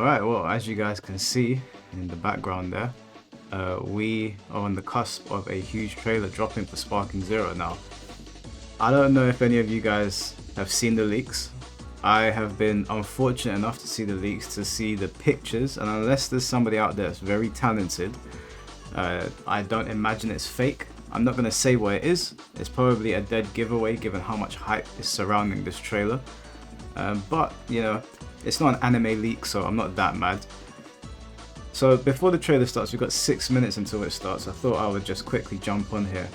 Alright, well, as you guys can see in the background there, we are on the cusp of a huge trailer dropping for Sparking Zero now. I don't know if any of you guys have seen the leaks. I have been unfortunate enough to see the leaks, to see the pictures, and unless there's somebody out there that's very talented, I don't imagine it's fake. I'm not going to say what it is. It's probably a dead giveaway given how much hype is surrounding this trailer. But, you know, it's not an anime leak, so I'm not that mad. So before the trailer starts, we've got 6 minutes until it starts. I thought I would just quickly jump on here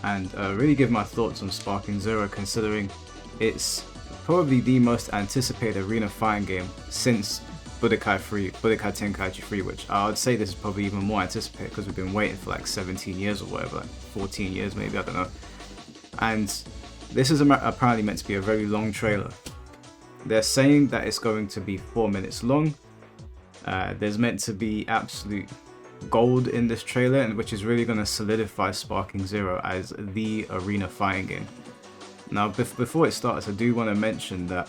and really give my thoughts on Sparking Zero, considering it's probably the most anticipated arena fighting game since Budokai Tenkaichi 3, which I would say this is probably even more anticipated because we've been waiting for like 17 years or whatever, like 14 years maybe, I don't know. And this is apparently meant to be a very long trailer. They're saying that it's going to be 4 minutes long. There's meant to be absolute gold in this trailer, and which is really going to solidify Sparking Zero as the arena fighting game. Now, before it starts, I do want to mention that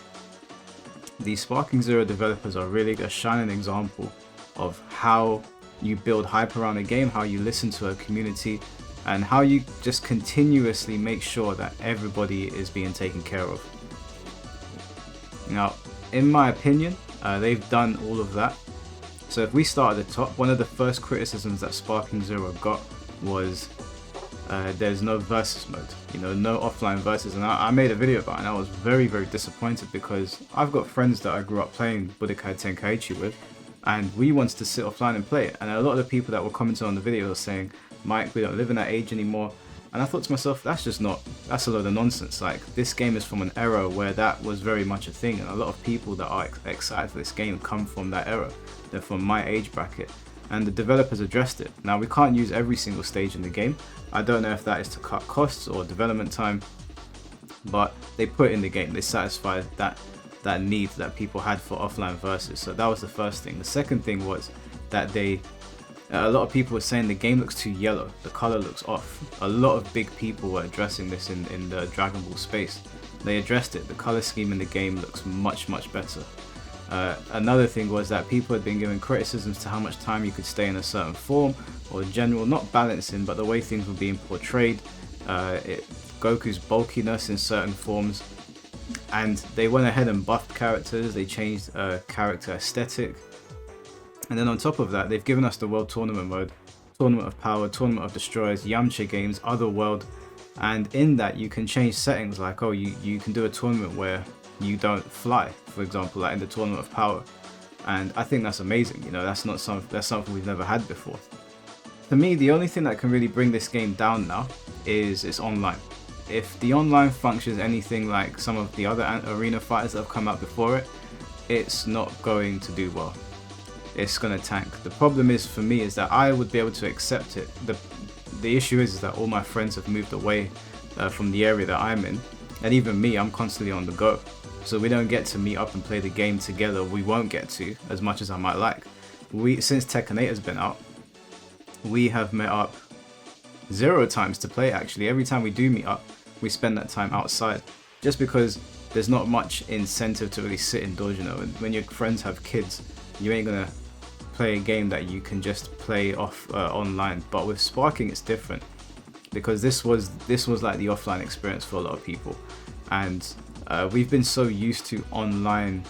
the Sparking Zero developers are really a shining example of how you build hype around a game, how you listen to a community, and how you just continuously make sure that everybody is being taken care of. Now, in my opinion, they've done all of that. So if we start at the top, one of the first criticisms that Sparking Zero got was there's no versus mode, you know, no offline versus. And I made a video about it, and I was very, very disappointed because I've got friends that I grew up playing Budokai Tenkaichi with, and we wanted to sit offline and play it. And a lot of the people that were commenting on the video were saying, Mike, we don't live in that age anymore. And I thought to myself, that's a load of nonsense. Like, this game is from an era where that was very much a thing, and a lot of people that are excited for this game come from that era. They're from my age bracket, and the developers addressed it. Now, we can't use every single stage in the game. I don't know if that is to cut costs or development time, but they put it in the game. They satisfied that need that people had for offline versus. So that was the first thing. The second thing was that a lot of people were saying the game looks too yellow, the color looks off. A lot of big people were addressing this in the Dragonball space. They addressed it. The color scheme in the game looks much, much better. Another thing was that people had been giving criticisms to how much time you could stay in a certain form, or general, not balancing, but the way things were being portrayed, Goku's bulkiness in certain forms, and they went ahead and buffed characters. They changed character aesthetic. And then on top of that, they've given us the World Tournament mode, Tournament of Power, Tournament of Destroyers, Yamcha Games, Otherworld, and in that you can change settings like, oh, you can do a tournament where you don't fly, for example, like in the Tournament of Power. And I think that's amazing, you know, that's something we've never had before. For me, the only thing that can really bring this game down now is its online. If the online functions anything like some of the other arena fighters that have come out before it, it's not going to do well. It's gonna tank. The problem is for me is that I would be able to accept it. The issue is that all my friends have moved away from the area that I'm in, and even me, I'm constantly on the go. So we don't get to meet up and play the game together. We won't get to as much as I might like. Since Tekken 8 has been out, we have met up 0 times to play. Actually, every time we do meet up, we spend that time outside, just because there's not much incentive to really sit indoors, you know. And when your friends have kids, you ain't gonna play a game that you can just play off online. But with Sparking, it's different, because this was like the offline experience for a lot of people, and we've been so used to online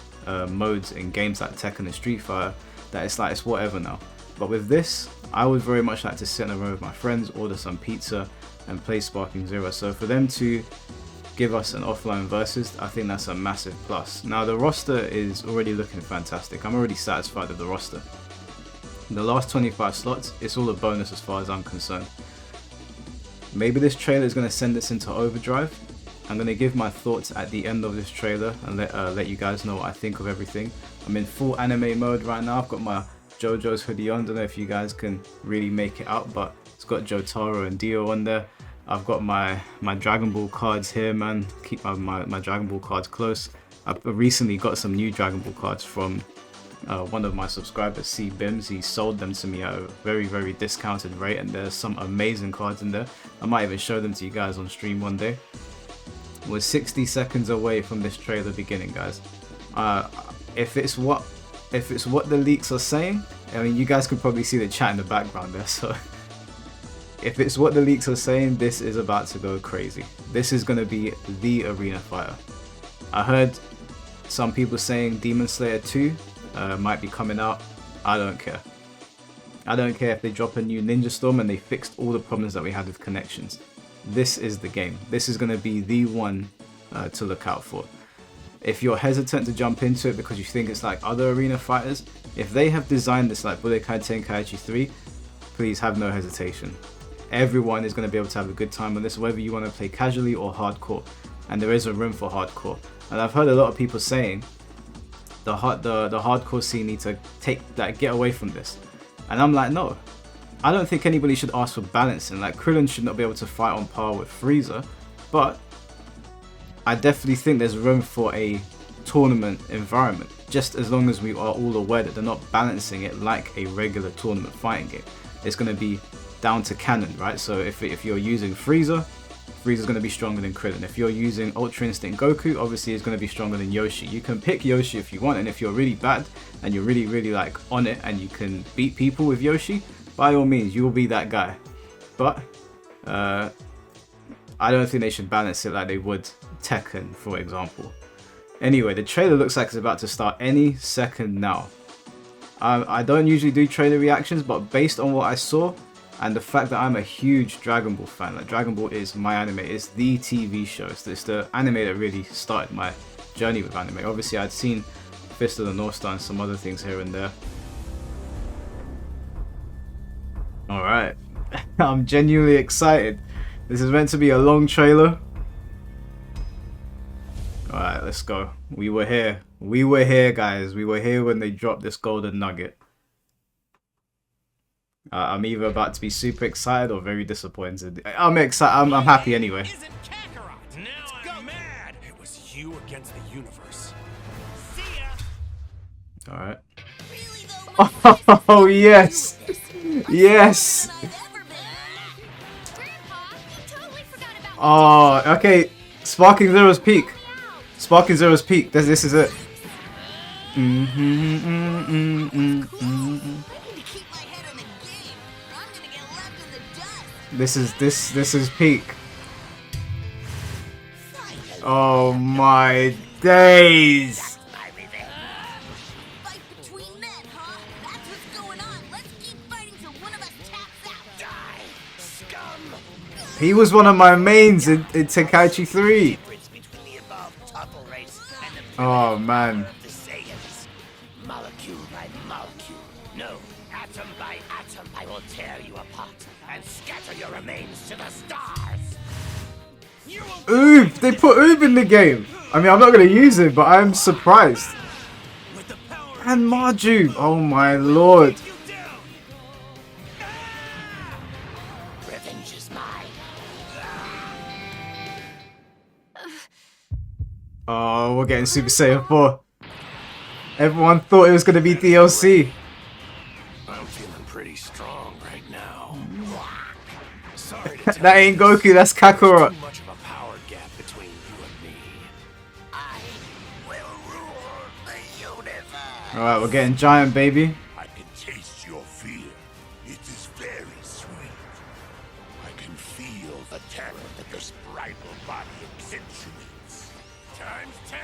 modes in games like Tekken and Street Fighter that it's whatever now. But with this, I would very much like to sit in a room with my friends, order some pizza, and play Sparking Zero. So for them to give us an offline versus, I think that's a massive plus. Now, the roster is already looking fantastic. I'm already satisfied with the roster. The last 25 slots, it's all a bonus as far as I'm concerned. Maybe this trailer is going to send us into overdrive. I'm going to give my thoughts at the end of this trailer and let you guys know what I think of everything. I'm in full anime mode right now. I've got my JoJo's hoodie on. Don't know if you guys can really make it out, but it's got Jotaro and Dio on there. I've got my Dragon Ball cards here, man. Keep my Dragon Ball cards close. I've recently got some new Dragon Ball cards from one of my subscribers, C Bims. He sold them to me at a very, very discounted rate, and there's some amazing cards in there. I might even show them to you guys on stream one day. We're 60 seconds away from this trailer beginning, guys. If it's what if it's what the leaks are saying, I mean, you guys can probably see the chat in the background there, so if it's what the leaks are saying, this is about to go crazy. This is going to be the arena fighter. I heard some people saying Demon Slayer 2 might be coming out. I don't care. I don't care if they drop a new Ninja Storm and they fixed all the problems that we had with connections. This is the game. This is going to be the one to look out for. If you're hesitant to jump into it because you think it's like other arena fighters, if they have designed this like Budokai Tenkaichi 3, please have no hesitation. Everyone is going to be able to have a good time on this, whether you want to play casually or hardcore. And there is a room for hardcore. And I've heard a lot of people saying the hardcore scene needs to get away from this. And I'm like, no. I don't think anybody should ask for balancing. Like, Krillin should not be able to fight on par with Frieza. But I definitely think there's room for a tournament environment. Just as long as we are all aware that they're not balancing it like a regular tournament fighting game. It's going to be down to canon, right? So if you're using Frieza, Frieza's going to be stronger than Krillin. If you're using Ultra Instinct Goku, obviously it's going to be stronger than Yoshi. You can pick Yoshi if you want, and if you're really bad and you're really like on it and you can beat people with Yoshi, by all means you will be that guy. But I don't think they should balance it like they would Tekken, for example. Anyway, the trailer looks like it's about to start any second now. I don't usually do trailer reactions, but based on what I saw and the fact that I'm a huge Dragon Ball fan, like Dragon Ball is my anime, it's the TV show, it's the anime that really started my journey with anime. Obviously I'd seen Fist of the North Star and some other things here and there. Alright, I'm genuinely excited. This is meant to be a long trailer. Alright, let's go. We were here. We were here, guys. We were here when they dropped this golden nugget. I'm either about to be super excited or very disappointed. I'm excited. I'm happy anyway. Now I'm mad. It was you against the universe. See ya. All right. Oh yes, yes. Oh, okay. Sparking Zero's peak. Sparking Zero's peak. This is it. This is peak. Oh my days! He was one of my mains in Tenkaichi 3. Oh man. Molecule by molecule, no, atom by atom, I will tear you apart and scatter your remains to the stars. Oob! They put Oob in the game. I mean, I'm not gonna use it, but I'm surprised. And Marju! Oh my lord! Revenge is mine. Oh, we're getting Super Saiyan 4. Everyone thought it was gonna be DLC. I'm feeling pretty strong right now. Sorry to That ain't Goku, that's Kakarot. too much of a power gap between you and me. I will rule the universe. Alright, we're getting Giant, baby. I can taste your fear. It is very sweet. I can feel the terror that this bridal body accentuates. Times 10.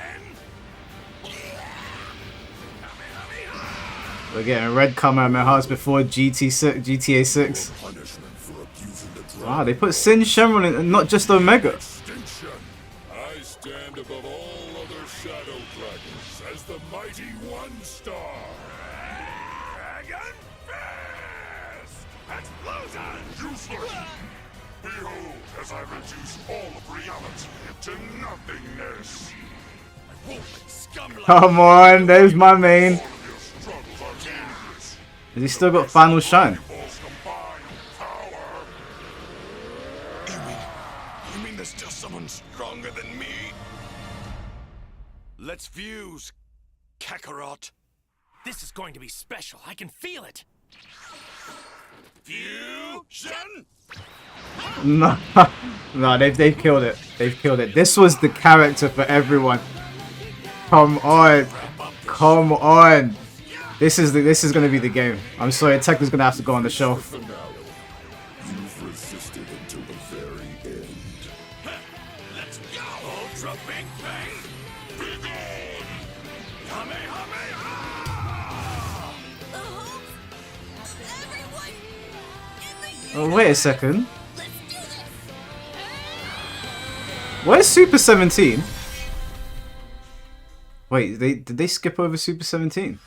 We're getting Red Kamehamehas before GTA 6. Punishment for abusing the drug Wow, they put Sin Shenron in and not just Omega. extinction. I stand above all other shadow dragons as the mighty One Star. Dragon Fist! Explosion! Useless! Behold, as I reduce all of reality to nothingness. Scum like Come on, there's my main. Your struggles are dangerous. Has he still got Final Shine? False combined power. You mean there's still someone stronger than me? Let's fuse, Kakarot. This is going to be special. I can feel it. Fusion! No, no, they've killed it. They've killed it. This was the character for everyone. Come on, come on. This is gonna be the game. I'm sorry, Tekken's gonna have to go on the shelf. You've resisted until the very end. Let's go! Ultra Big Bang! Begin! Kamehameha! The hopes of everyone in the Oh, wait a second. Let's do this! Where's Super 17? Wait, did they skip over Super 17?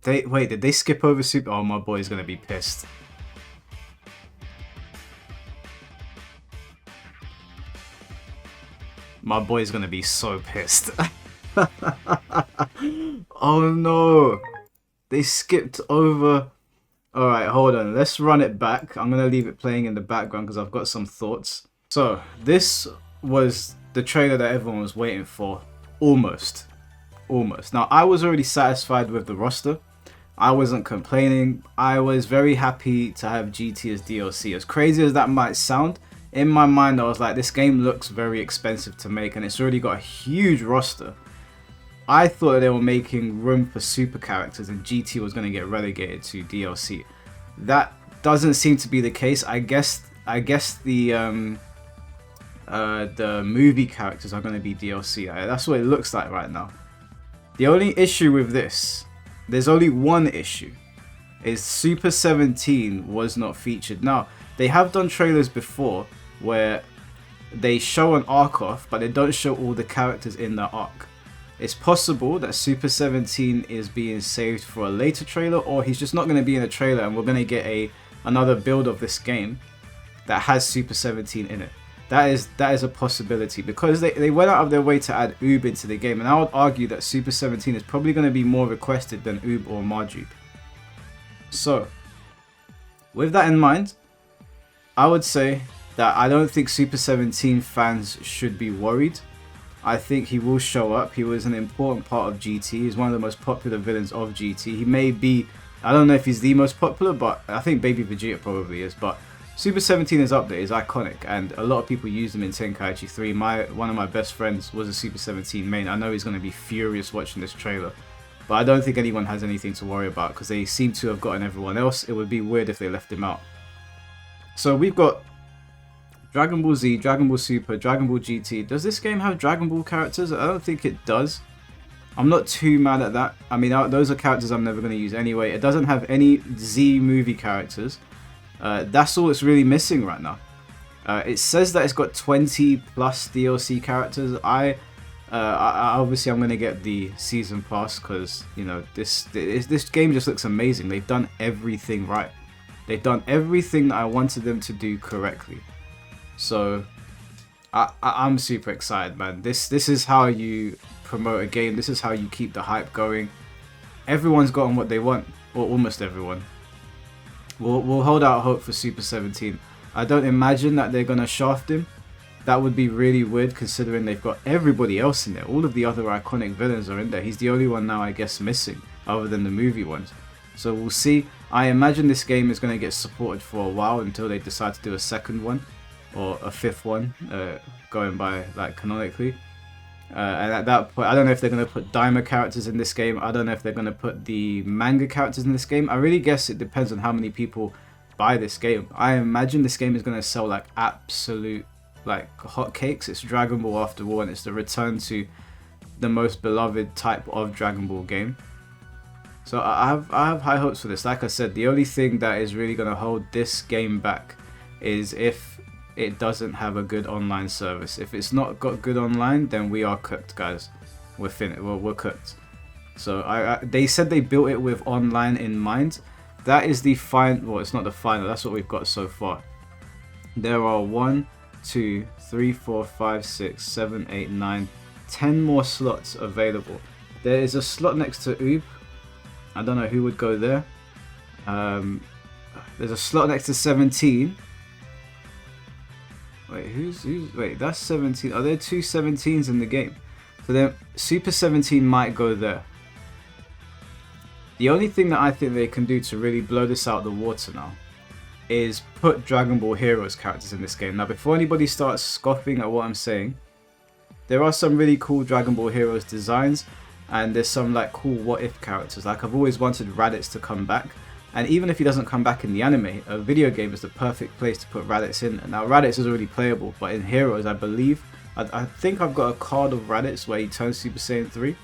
Wait, did they skip over Super? Oh, my boy's gonna be pissed. My boy's gonna be so pissed. Oh no! They skipped over. Alright, hold on. Let's run it back. I'm gonna leave it playing in the background because I've got some thoughts. So, this was the trailer that everyone was waiting for. Almost. Almost. Now, I was already satisfied with the roster. I wasn't complaining. I was very happy to have GT as DLC. As crazy as that might sound, in my mind I was like, this game looks very expensive to make and it's already got a huge roster. I thought they were making room for super characters and GT was going to get relegated to DLC. That doesn't seem to be the case. I guess the movie characters are going to be DLC. That's what it looks like right now. The only issue with this, there's only one issue, is Super 17 was not featured. Now, they have done trailers before where they show an arc off, but they don't show all the characters in the arc. It's possible that Super 17 is being saved for a later trailer, or he's just not going to be in a trailer and we're going to get another build of this game that has Super 17 in it. That is a possibility because they went out of their way to add Oob into the game, and I would argue that Super 17 is probably going to be more requested than Oob or Marjube. So, with that in mind, I would say that I don't think Super 17 fans should be worried. I think he will show up. He was an important part of GT. He's one of the most popular villains of GT. He may be, I don't know if he's the most popular, but I think Baby Vegeta probably is. But Super 17 is up there. He's iconic, and a lot of people use him in Tenkaichi 3. One of my best friends was a Super 17 main. I know he's going to be furious watching this trailer, but I don't think anyone has anything to worry about because they seem to have gotten everyone else. It would be weird if they left him out. So we've got Dragon Ball Z, Dragon Ball Super, Dragon Ball GT. Does this game have Dragon Ball characters? I don't think it does. I'm not too mad at that. I mean, those are characters I'm never going to use anyway. It doesn't have any Z movie characters. That's all it's really missing right now. It says that it's got 20 plus DLC characters. I obviously I'm going to get the season pass because, you know, this game just looks amazing. They've done everything right. They've done everything that I wanted them to do correctly. So I'm super excited, man. This is how you promote a game. This is how you keep the hype going. Everyone's gotten what they want, or almost everyone. We'll hold out hope for Super 17. I don't imagine that they're gonna shaft him. That would be really weird considering they've got everybody else in there. All of the other iconic villains are in there. He's the only one now, I guess, missing, other than the movie ones. So we'll see. I imagine this game is going to get supported for a while until they decide to do a second one. Or a fifth one, going by like canonically. And at that point, I don't know if they're going to put Daima characters in this game. I don't know if they're going to put the manga characters in this game. I really guess it depends on how many people buy this game. I imagine this game is going to sell like absolute like hotcakes. It's Dragon Ball after all, and it's the return to the most beloved type of Dragon Ball game. So I have high hopes for this. Like I said, the only thing that is really going to hold this game back is if it doesn't have a good online service. If it's not got good online, then we are cooked, guys. We're finished. We're cooked. So they said they built it with online in mind. That is the final. Well, it's not the final. That's what we've got so far. There are 1, 2, 3, 4, 5, 6, 7, 8, 9, 10 more slots available. There is a slot next to Oob. I don't know who would go there. There's a slot next to 17. Wait, wait, that's 17. Are there two 17s in the game? So then Super 17 might go there. The only thing that I think they can do to really blow this out of the water now is put Dragon Ball Heroes characters in this game. Now, before anybody starts scoffing at what I'm saying, there are some really cool Dragon Ball Heroes designs, and there's some like cool what if characters. Like, I've always wanted Raditz to come back, and even if he doesn't come back in the anime, a video game is the perfect place to put Raditz in. Now, Raditz is already playable, but in Heroes, I believe, I think I've got a card of Raditz where he turns Super Saiyan 3.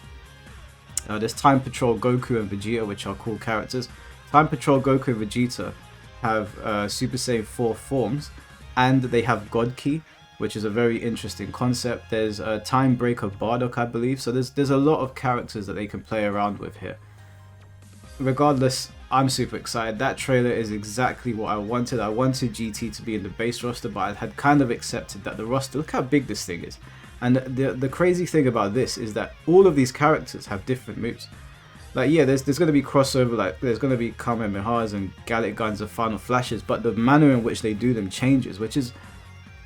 There's Time Patrol Goku and Vegeta, which are cool characters. Time Patrol Goku and Vegeta have Super Saiyan 4 forms, and they have God Key, which is a very interesting concept. There's a Time Breaker Bardock, I believe. So there's a lot of characters that they can play around with here. Regardless, I'm super excited. That trailer is exactly what I wanted. I wanted GT to be in the base roster, but I had kind of accepted that the roster, look how big this thing is. And the crazy thing about this is that all of these characters have different moves. Like, yeah, there's going to be crossover, like there's going to be Kamehamehas and Gallic Guns and Final Flashes, but the manner in which they do them changes, which is,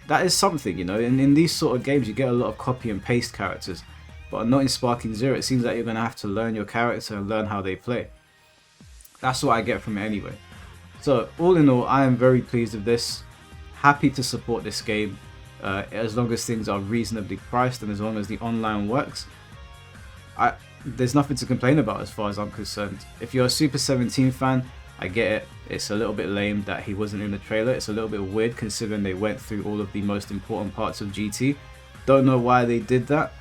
that is something, you know. And in these sort of games, you get a lot of copy and paste characters, but not in Sparking Zero. It seems like you're going to have to learn your character and learn how they play. That's what I get from it anyway. So all in all, I am very pleased with this. Happy to support this game. As long as things are reasonably priced and as long as the online works, there's nothing to complain about as far as I'm concerned. If you're a Super 17 fan, I get it. It's a little bit lame that he wasn't in the trailer. It's a little bit weird considering they went through all of the most important parts of GT. Don't know why they did that,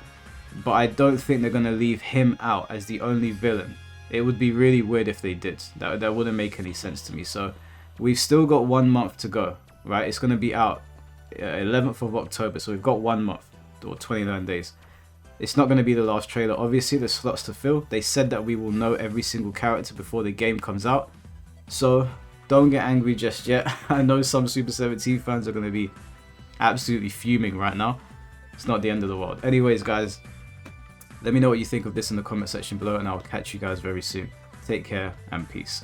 but I don't think they're going to leave him out as the only villain. It would be really weird if they did. That wouldn't make any sense to me. So we've still got 1 month to go, right? It's going to be out 11th of October, so we've got 1 month or 29 days. It's not going to be the last trailer. Obviously, there's slots to fill. They said that we will know every single character before the game comes out, so don't get angry just yet. I know some Super 17 fans are going to be absolutely fuming right now. It's not the end of the world. Anyways, guys, let me know what you think of this in the comment section below, and I'll catch you guys very soon. Take care and peace.